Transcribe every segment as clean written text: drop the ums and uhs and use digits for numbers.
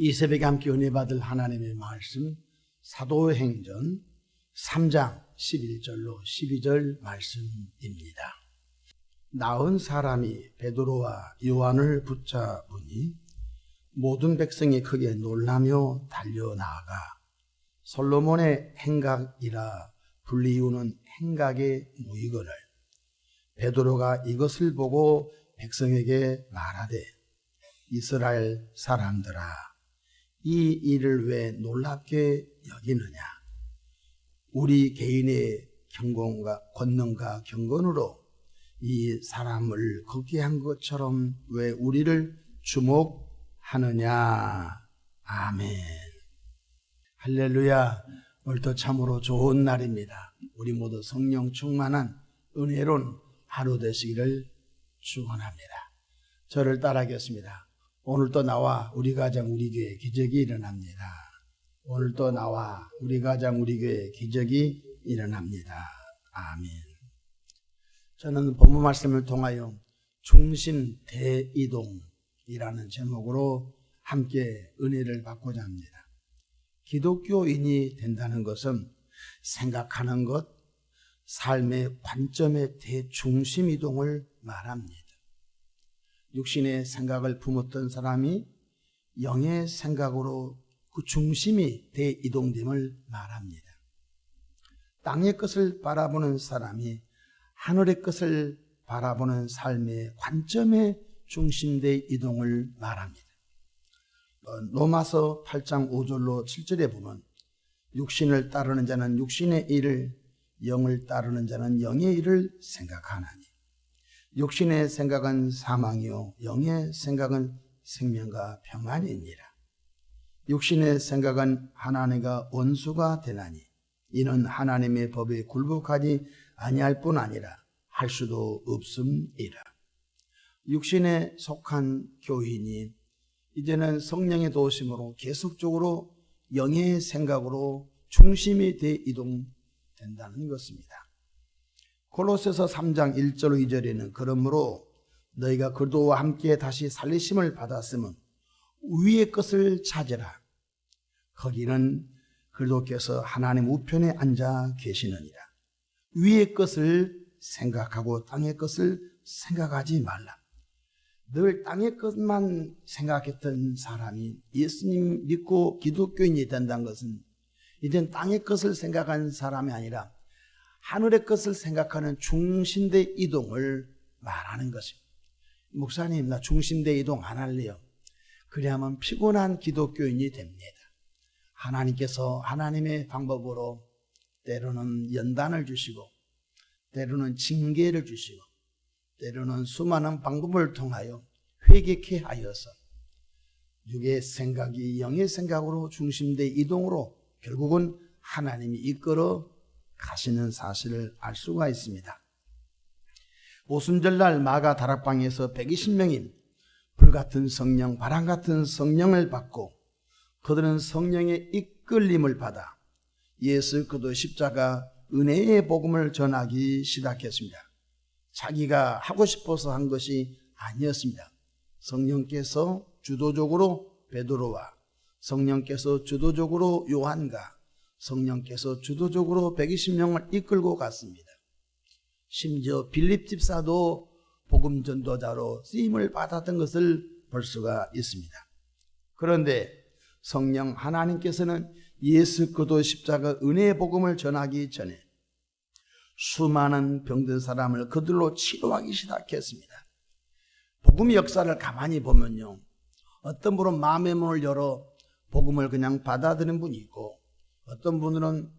이 새벽에 함께 은혜 받을 하나님의 말씀 사도행전 3장 11절로 12절 말씀입니다. 나은 사람이 베드로와 요한을 붙잡으니 모든 백성이 크게 놀라며 달려나가 솔로몬의 행각이라 불리우는 행각에 모이거늘 베드로가 이것을 보고 백성에게 말하되 이스라엘 사람들아 이 일을 왜 놀랍게 여기느냐. 우리 개인의 권능과 경건으로 이 사람을 걷게 한 것처럼 왜 우리를 주목하느냐. 아멘. 할렐루야. 오늘도 참으로 좋은 날입니다. 우리 모두 성령 충만한 은혜로운 하루 되시기를 축원합니다. 저를 따라하겠습니다. 오늘도 나와 우리 가정 우리 교회 기적이 일어납니다. 오늘도 나와 우리 가정 우리 교회 기적이 일어납니다. 아멘. 저는 본문 말씀을 통하여 중심 대이동이라는 제목으로 함께 은혜를 받고자 합니다. 기독교인이 된다는 것은 생각하는 것, 삶의 관점의 대중심 이동을 말합니다. 육신의 생각을 품었던 사람이 영의 생각으로 그 중심이 대이동됨을 말합니다. 땅의 것을 바라보는 사람이 하늘의 것을 바라보는 삶의 관점의 중심대 이동을 말합니다. 로마서 8장 5절로 7절에 보면 육신을 따르는 자는 육신의 일을, 영을 따르는 자는 영의 일을 생각하나니 육신의 생각은 사망이요 영의 생각은 생명과 평안이니라. 육신의 생각은 하나님과 원수가 되나니 이는 하나님의 법에 굴복하지 아니할 뿐 아니라 할 수도 없음이라. 육신에 속한 교인이 이제는 성령의 도우심으로 계속적으로 영의 생각으로 중심이 대이동된다는 것입니다. 골로새서 3장 1절 2절에는 그러므로 너희가 그리스도와 함께 다시 살리심을 받았으면 위의 것을 찾으라. 거기는 그리스도께서 하나님 우편에 앉아 계시느니라. 위의 것을 생각하고 땅의 것을 생각하지 말라. 늘 땅의 것만 생각했던 사람이 예수님 믿고 기독교인이 된다는 것은 이젠 땅의 것을 생각한 사람이 아니라 하늘의 것을 생각하는 중심대 이동을 말하는 것입니다. 목사님, 나 중심대 이동 안 할래요. 그래야만 피곤한 기독교인이 됩니다. 하나님께서 하나님의 방법으로 때로는 연단을 주시고 때로는 징계를 주시고 때로는 수많은 방법을 통하여 회개케 하여서 육의 생각이 영의 생각으로 중심대 이동으로 결국은 하나님이 이끌어 가시는 사실을 알 수가 있습니다. 오순절날 마가 다락방에서 120명인 불같은 성령, 바람같은 성령을 받고 그들은 성령의 이끌림을 받아 예수 그리스도 십자가 은혜의 복음을 전하기 시작했습니다. 자기가 하고 싶어서 한 것이 아니었습니다. 성령께서 주도적으로 베드로와 성령께서 주도적으로 요한과 성령께서 주도적으로 120명을 이끌고 갔습니다. 심지어 빌립 집사도 복음 전도자로 쓰임을 받았던 것을 볼 수가 있습니다. 그런데 성령 하나님께서는 예수 그리스도 십자가 은혜의 복음을 전하기 전에 수많은 병든 사람을 그들로 치료하기 시작했습니다. 복음의 역사를 가만히 보면요, 어떤 분은 마음의 문을 열어 복음을 그냥 받아들이는 분이 있고 어떤 분들은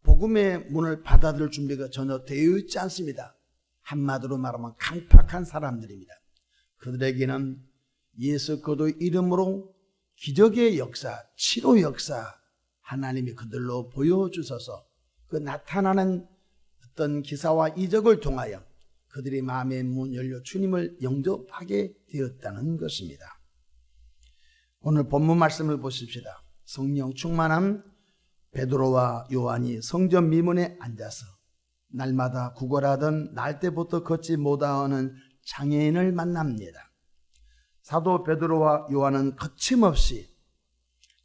복음의 문을 받아들일 준비가 전혀 되어 있지 않습니다. 한마디로 말하면 강팍한 사람들입니다. 그들에게는 예수 그리스도의 이름으로 기적의 역사, 치료 역사 하나님이 그들로 보여주셔서 그 나타나는 어떤 기사와 이적을 통하여 그들의 마음의 문 열려 주님을 영접하게 되었다는 것입니다. 오늘 본문 말씀을 보십시다. 성령 충만함 베드로와 요한이 성전 미문에 앉아서 날마다 구걸하던 날 때부터 걷지 못하는 장애인을 만납니다. 사도 베드로와 요한은 거침없이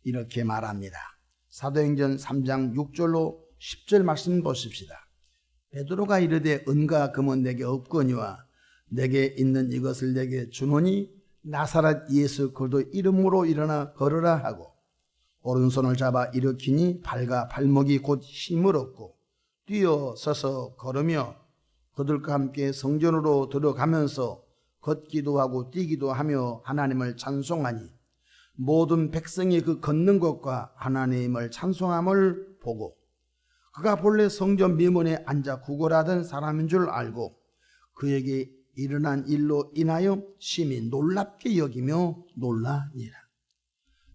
이렇게 말합니다. 사도행전 3장 6절로 10절 말씀 보십시다. 베드로가 이르되 은과 금은 내게 없거니와 내게 있는 이것을 내게 주노니 나사렛 예수 그리스도 이름으로 일어나 걸으라 하고 오른손을 잡아 일으키니 발과 발목이 곧 힘을 얻고 뛰어 서서 걸으며 그들과 함께 성전으로 들어가면서 걷기도 하고 뛰기도 하며 하나님을 찬송하니 모든 백성이 그 걷는 것과 하나님을 찬송함을 보고 그가 본래 성전 미문에 앉아 구걸하던 사람인 줄 알고 그에게 일어난 일로 인하여 심히 놀랍게 여기며 놀라니라.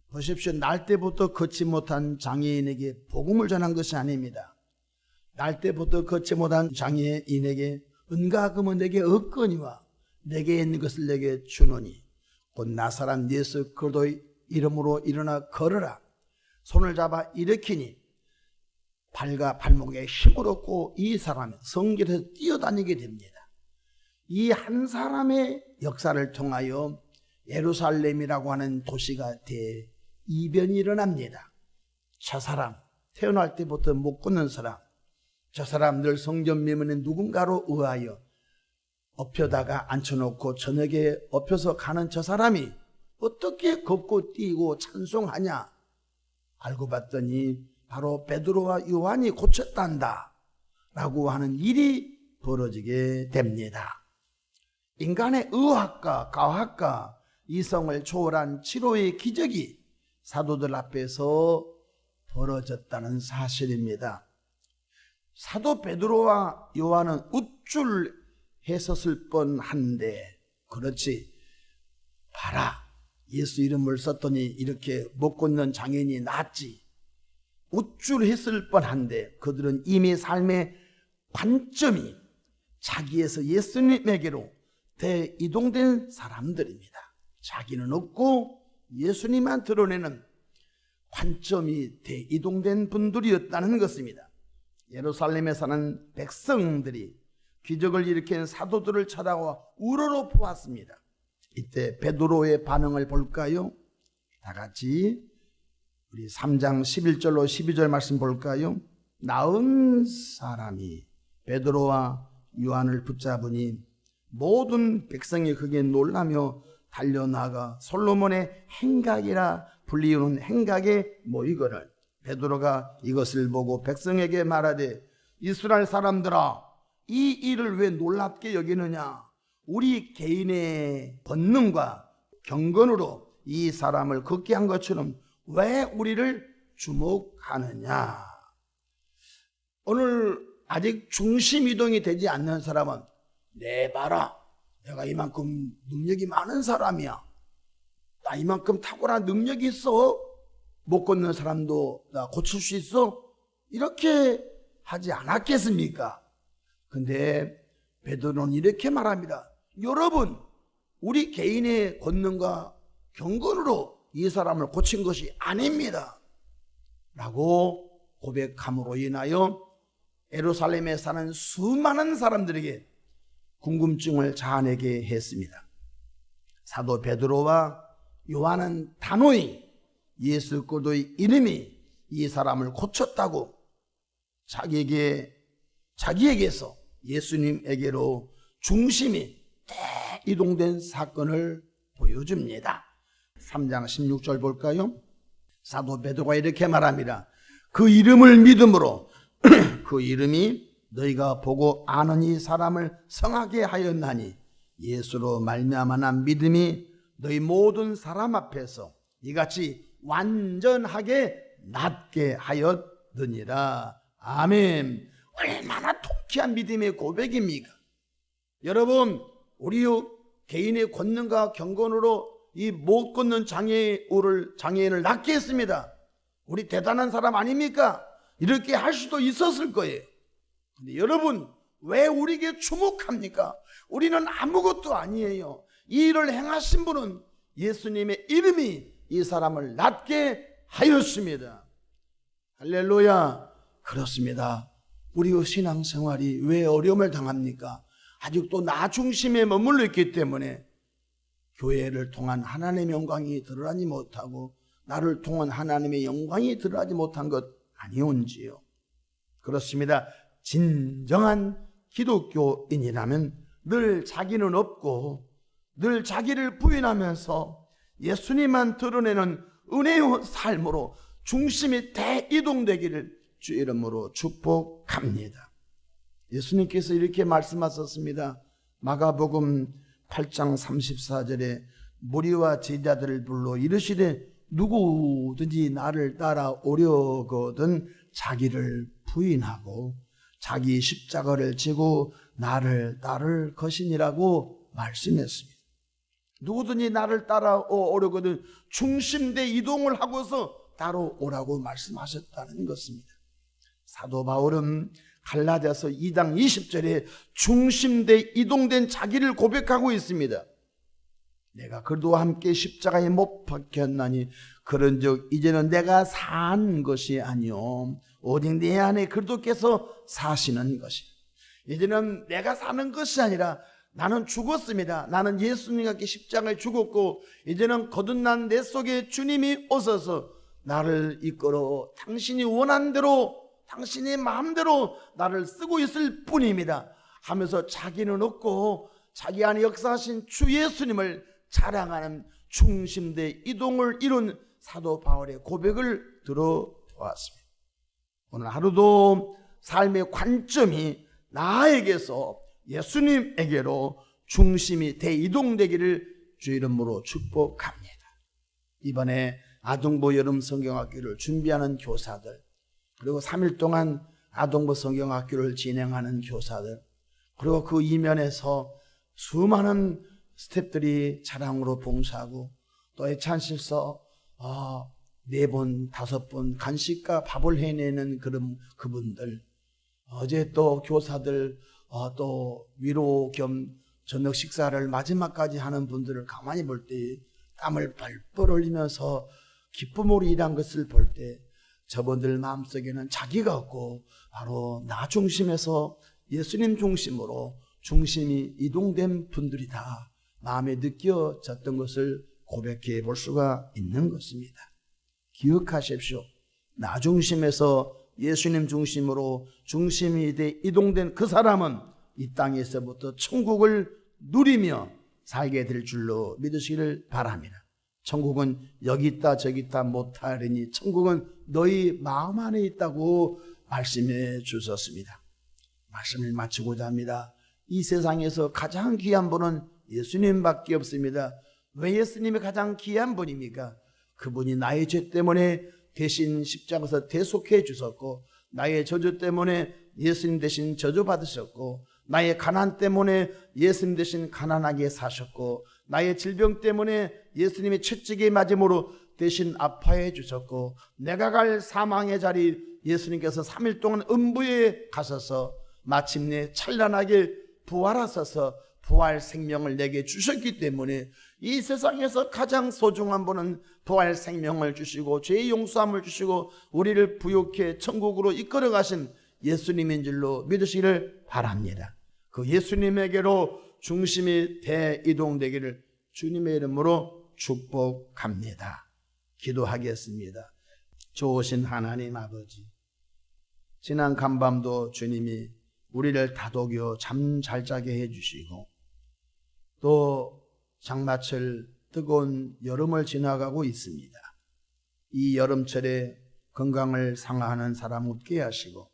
보십시오. 날 때부터 걷지 못한 장애인에게 복음을 전한 것이 아닙니다. 날 때부터 걷지 못한 장애인에게 은과 금은 내게 없거니와 내게 있는 것을 내게 주노니 곧 나사렛 예수 그리스도의 이름으로 일어나 걸으라. 손을 잡아 일으키니 발과 발목에 힘을 얻고 이 사람이 성전에서 뛰어다니게 됩니다. 이 한 사람의 역사를 통하여 예루살렘이라고 하는 도시가 이변이 일어납니다. 저 사람, 태어날 때부터 못 걷는 사람, 저 사람 늘 성전 미문에 누군가로 의하여 엎혀다가 앉혀놓고 저녁에 엎혀서 가는 저 사람이 어떻게 걷고 뛰고 찬송하냐? 알고 봤더니 바로 베드로와 요한이 고쳤단다 라고 하는 일이 벌어지게 됩니다. 인간의 의학과 과학과 이성을 초월한 치료의 기적이 사도들 앞에서 벌어졌다는 사실입니다. 사도 베드로와 요한은 우쭐했었을 뻔한데 그렇지 봐라 예수 이름을 썼더니 이렇게 못 걷는 장애인이 낫지 우쭐했을 뻔한데 그들은 이미 삶의 관점이 자기에서 예수님에게로 대이동된 사람들입니다. 자기는 없고 예수님만 드러내는 관점이 대이동된 분들이었다는 것입니다. 예루살렘에 사는 백성들이 기적을 일으킨 사도들을 쳐다와 우러러 보았습니다. 이때 베드로의 반응을 볼까요? 다 같이 우리 3장 11절로 12절 말씀 볼까요? 나은 사람이 베드로와 요한을 붙잡으니 모든 백성이 그게 놀라며 달려나가 솔로몬의 행각이라 불리우는 행각에 모이거늘 베드로가 이것을 보고 백성에게 말하되 이스라엘 사람들아 이 일을 왜 놀랍게 여기느냐? 우리 개인의 본능과 경건으로 이 사람을 걷게 한 것처럼 왜 우리를 주목하느냐? 오늘 아직 중심 이동이 되지 않는 사람은 내 봐라 내가 이만큼 능력이 많은 사람이야 나 이만큼 탁월한 능력이 있어 못 걷는 사람도 나 고칠 수 있어 이렇게 하지 않았겠습니까? 근데 베드로는 이렇게 말합니다. 여러분 우리 개인의 권능과 경건으로 이 사람을 고친 것이 아닙니다 라고 고백함으로 인하여 예루살렘에 사는 수많은 사람들에게 궁금증을 자아내게 했습니다. 사도 베드로와 요한은 단호히 예수 그리스도의 이름이 이 사람을 고쳤다고 자기에게서 예수님에게로 중심이 이동된 사건을 보여줍니다. 3장 16절 볼까요? 사도 베드로가 이렇게 말합니다. 그 이름을 믿음으로 그 이름이 너희가 보고 아는 이 사람을 성하게 하였나니 예수로 말미암아 난 믿음이 너희 모든 사람 앞에서 이같이 완전하게 낫게 하였느니라. 아멘. 얼마나 통쾌한 믿음의 고백입니까? 여러분 우리 개인의 권능과 경건으로 이 못 걷는 장애인을 낫게 했습니다. 우리 대단한 사람 아닙니까? 이렇게 할 수도 있었을 거예요. 근데 여러분 왜 우리에게 주목합니까? 우리는 아무것도 아니에요. 이 일을 행하신 분은 예수님의 이름이 이 사람을 낫게 하였습니다. 할렐루야. 그렇습니다. 우리 신앙생활이 왜 어려움을 당합니까? 아직도 나 중심에 머물러 있기 때문에 교회를 통한 하나님의 영광이 드러나지 못하고 나를 통한 하나님의 영광이 드러나지 못한 것 아니온지요. 그렇습니다. 진정한 기독교인이라면 늘 자기는 없고 늘 자기를 부인하면서 예수님만 드러내는 은혜의 삶으로 중심이 대이동되기를 주 이름으로 축복합니다. 예수님께서 이렇게 말씀하셨습니다. 마가복음 8장 34절에 무리와 제자들을 불러 이르시되 누구든지 나를 따라오려거든 자기를 부인하고 자기 십자가를 지고 나를 따를 것이니라고 말씀했습니다. 누구든지 나를 따라오려거든 중심대 이동을 하고서 따라오라고 말씀하셨다는 것입니다. 사도 바울은 갈라디아서 2장 20절에 중심대 이동된 자기를 고백하고 있습니다. 내가 그리스도와 함께 십자가에 못 박혔나니 그런즉 이제는 내가 산 것이 아니요 오직 내 안에 그리스도께서 사시는 것이. 이제는 내가 사는 것이 아니라 나는 죽었습니다. 나는 예수님과 함께 십자가에 죽었고 이제는 거듭난 내 속에 주님이 오셔서 나를 이끌어 당신이 원한 대로 당신의 마음대로 나를 쓰고 있을 뿐입니다 하면서 자기는 없고 자기 안에 역사하신 주 예수님을 자랑하는 중심대 이동을 이룬 사도 바울의 고백을 들어보았습니다. 오늘 하루도 삶의 관점이 나에게서 예수님에게로 중심이 대이동되기를 주 이름으로 축복합니다. 이번에 아동부 여름 성경학교를 준비하는 교사들, 그리고 3일 동안 아동부 성경학교를 진행하는 교사들, 그리고 그 이면에서 수많은 스태프들이 자랑으로 봉사하고 또 애찬실서 4번, 5번 간식과 밥을 해내는 그분들, 어제 또 교사들 또 위로 겸 저녁 식사를 마지막까지 하는 분들을 가만히 볼 때 땀을 뻘뻘 흘리면서 기쁨으로 일한 것을 볼 때 저분들 마음속에는 자기가 없고 바로 나 중심에서 예수님 중심으로 중심이 이동된 분들이다 마음에 느껴졌던 것을 고백해 볼 수가 있는 것입니다. 기억하십시오. 나 중심에서 예수님 중심으로 중심이 이동된 그 사람은 이 땅에서부터 천국을 누리며 살게 될 줄로 믿으시기를 바랍니다. 천국은 여기 있다 저기 있다 못하리니 천국은 너희 마음 안에 있다고 말씀해 주셨습니다. 말씀을 마치고자 합니다. 이 세상에서 가장 귀한 분은 예수님밖에 없습니다. 왜 예수님이 가장 귀한 분입니까? 그분이 나의 죄 때문에 대신 십자가에서 대속해 주셨고 나의 저주 때문에 예수님 대신 저주 받으셨고 나의 가난 때문에 예수님 대신 가난하게 사셨고 나의 질병 때문에 예수님의 채찍에 맞음으로 대신 아파해 주셨고 내가 갈 사망의 자리 예수님께서 3일 동안 음부에 가셔서 마침내 찬란하게 부활하셔서 부활 생명을 내게 주셨기 때문에 이 세상에서 가장 소중한 분은 부활 생명을 주시고 죄의 용서함을 주시고 우리를 부욕해 천국으로 이끌어 가신 예수님인 줄로 믿으시기를 바랍니다. 그 예수님에게로 중심이 대이동되기를 주님의 이름으로 축복합니다. 기도하겠습니다. 좋으신 하나님 아버지, 지난 간밤도 주님이 우리를 다독여 잠 잘 자게 해주시고 또 장마철 뜨거운 여름을 지나가고 있습니다. 이 여름철에 건강을 상하는 사람 없게 하시고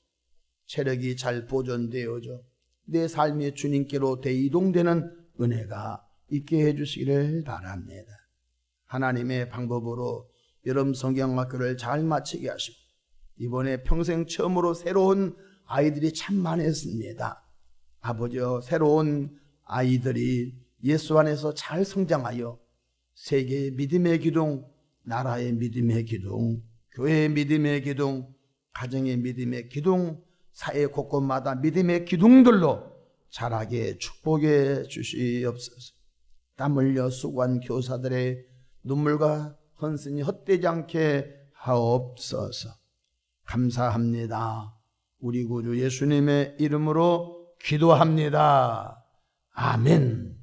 체력이 잘 보존되어져 내 삶이 주님께로 대이동되는 은혜가 있게 해주시기를 바랍니다. 하나님의 방법으로 여름 성경학교를 잘 마치게 하시고 이번에 평생 처음으로 새로운 아이들이 참 많았습니다. 아버지여, 새로운 아이들이 예수 안에서 잘 성장하여 세계의 믿음의 기둥, 나라의 믿음의 기둥, 교회의 믿음의 기둥, 가정의 믿음의 기둥, 사회 곳곳마다 믿음의 기둥들로 자라게 축복해 주시옵소서. 땀 흘려 수고한 교사들의 눈물과 헌신이 헛되지 않게 하옵소서. 감사합니다. 우리 구주 예수님의 이름으로 기도합니다. 아멘.